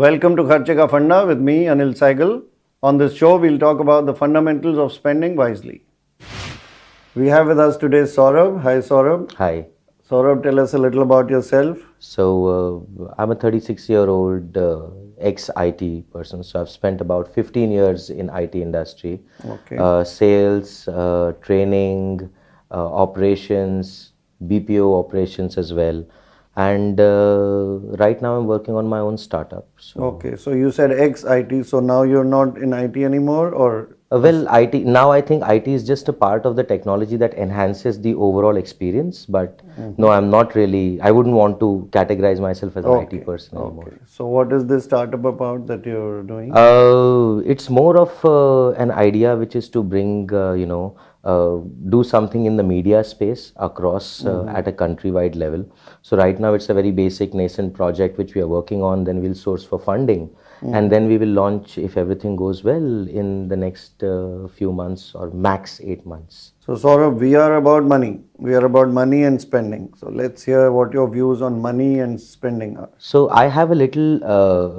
Welcome to Kharche Ka Funda with me, Anil Saigal. On this show, we'll talk about the fundamentals of spending wisely. We have with us today Saurabh. Hi, Saurabh. Hi. Saurabh, tell us a little about yourself. So I'm a 36-year-old ex-IT person. So I've spent about 15 years in IT industry. Okay. Sales, training, operations, BPO operations as well. And right now I'm working on my own startup. So, Okay, so you said ex-IT, so now you're not in IT anymore, or? well, IT now I think IT is just a part of the technology that enhances the overall experience. But no, I'm not really. I wouldn't want to categorize myself as an IT person anymore. Okay. So what is this startup about that you're doing? It's more of an idea which is to bring, do something in the media space across at a countrywide level. So right now it's a very basic nascent project which we are working on. Then we'll source for funding, and then we will launch, if everything goes well, in the next few months or max 8 months. So Saurabh, we are about money. We are about money and spending. So let's hear what your views on money and spending are. So I have a little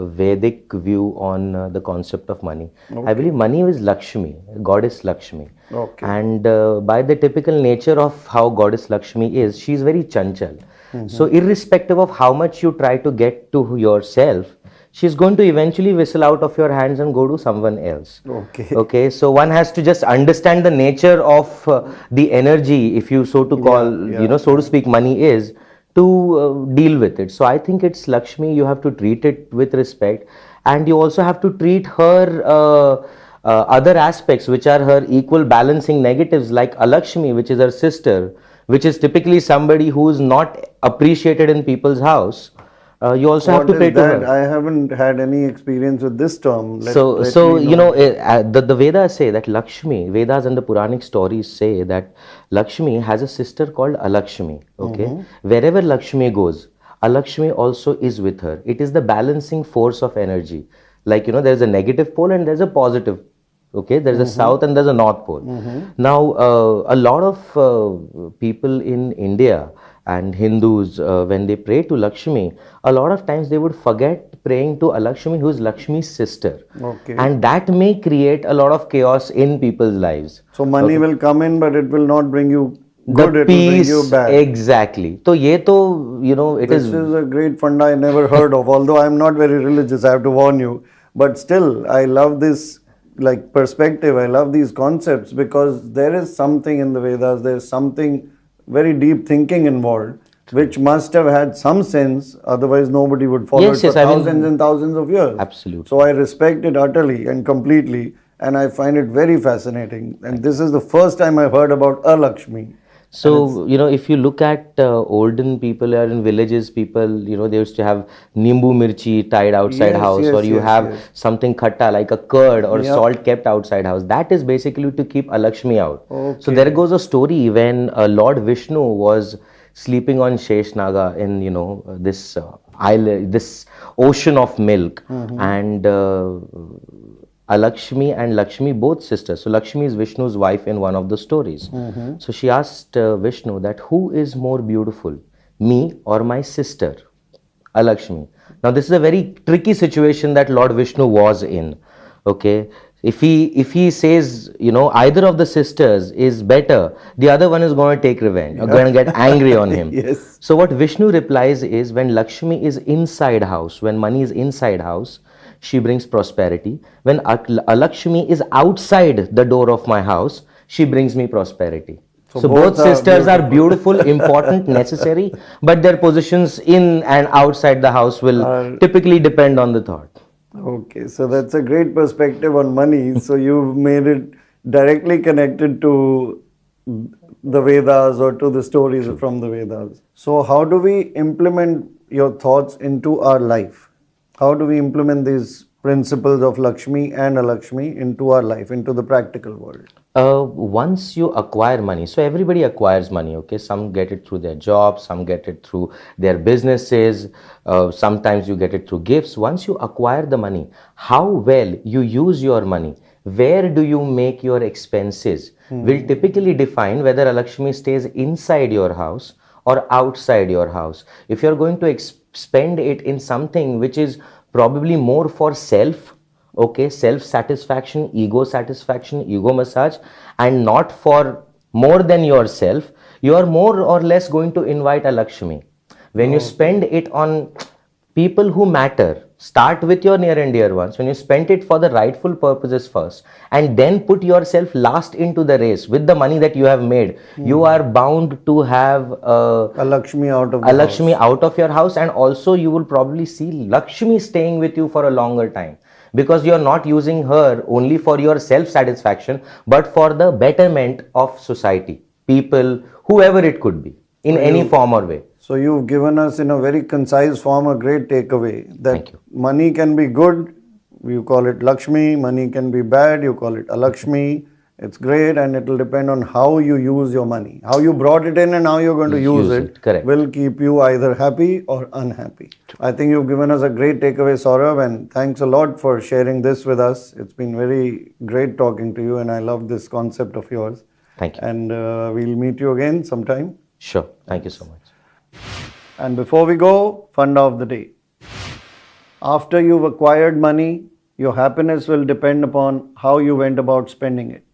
Vedic view on the concept of money. I believe money is Lakshmi, goddess Lakshmi. Okay. And by the typical nature of how goddess Lakshmi is, she is very chanchal. So irrespective of how much you try to get to yourself, she's going to eventually whistle out of your hands and go to someone else. Okay. Okay, so one has to just understand the nature of the energy, if you so to call, so to speak, money is, to deal with it. So I think it's Lakshmi. You have to treat it with respect, and you also have to treat her other aspects, which are her equal balancing negatives, like Alakshmi, which is her sister, which is typically somebody who is not appreciated in people's house. You also have to pay to her. I haven't had any experience with this term. The Vedas say that Lakshmi, Vedas and the Puranic stories say that Lakshmi has a sister called Alakshmi. Okay, wherever Lakshmi goes, Alakshmi also is with her. It is the balancing force of energy. Like, there's a negative pole and there's a positive. Okay, there's a south and there's a north pole. Now, a lot of people in India and Hindus, when they pray to Lakshmi, a lot of times they would forget praying to Alakshmi, who is Lakshmi's sister. Okay. And that may create a lot of chaos in people's lives. So money will come in, but it will not bring you good, The it will bring peace, you bad. exactly. So, This is a great funda I never heard of, although I'm not very religious, I have to warn you. But still, I love this perspective, I love these concepts, because there is something in the Vedas, there is something very deep thinking involved, which must have had some sense, otherwise nobody would follow it for thousands and thousands of years. Absolutely. So I respect it utterly and completely, and I find it very fascinating. And this is the first time I've heard about a Lakshmi. So, if you look at olden people or in villages, people, they used to have nimbu mirchi tied outside house, or you have something khatta like a curd or salt kept outside house. That is basically to keep Alakshmi out. Okay. So there goes a story when Lord Vishnu was sleeping on Sheshnaga in, this island, this ocean of milk, and Alakshmi and Lakshmi, both sisters. So Lakshmi is Vishnu's wife in one of the stories. So she asked Vishnu that who is more beautiful, me or my sister, Alakshmi. Now this is a very tricky situation that Lord Vishnu was in. Okay, if he says, either of the sisters is better, the other one is going to take revenge, or going to get angry on him. Yes. So what Vishnu replies is, when Lakshmi is inside house, when money is inside house, she brings prosperity. When Alakshmi is outside the door of my house, she brings me prosperity. So both sisters are beautiful, important, necessary, but their positions in and outside the house will typically depend on the thought. Okay, so that's a great perspective on money. So you've made it directly connected to the Vedas or to the stories from the Vedas. So how do we implement your thoughts into our life? How do we implement these principles of Lakshmi and Alakshmi into our life, into the practical world? Once you acquire money, so everybody acquires money, okay? Some get it through their jobs, some get it through their businesses, sometimes you get it through gifts. Once you acquire the money, how well you use your money, where do you make your expenses, will typically define whether Alakshmi stays inside your house or outside your house. If you're going to spend it in something which is probably more for self, okay, self satisfaction, ego massage, and not for more than yourself, you are more or less going to invite a Lakshmi. When you spend it on people who matter, start with your near and dear ones. When you spend it for the rightful purposes first, and then put yourself last into the race with the money that you have made, you are bound to have A Lakshmi out of a the Lakshmi house. out of your house, and also you will probably see Lakshmi staying with you for a longer time, because you are not using her only for your self satisfaction but for the betterment of society, people, whoever it could be, in any form or way. So you've given us in a very concise form a great takeaway that Thank you. money can be good, you call it Lakshmi, money can be bad, you call it Alakshmi. It's great, and it will depend on how you use your money. How you brought it in and how you're going to use it Correct. will keep you either happy or unhappy. I think you've given us a great takeaway, Saurabh, and thanks a lot for sharing this with us. It's been very great talking to you, and I love this concept of yours. Thank you. And we'll meet you again sometime. Sure. Thank you so much. And before we go, funda of the day. After you've acquired money, your happiness will depend upon how you went about spending it.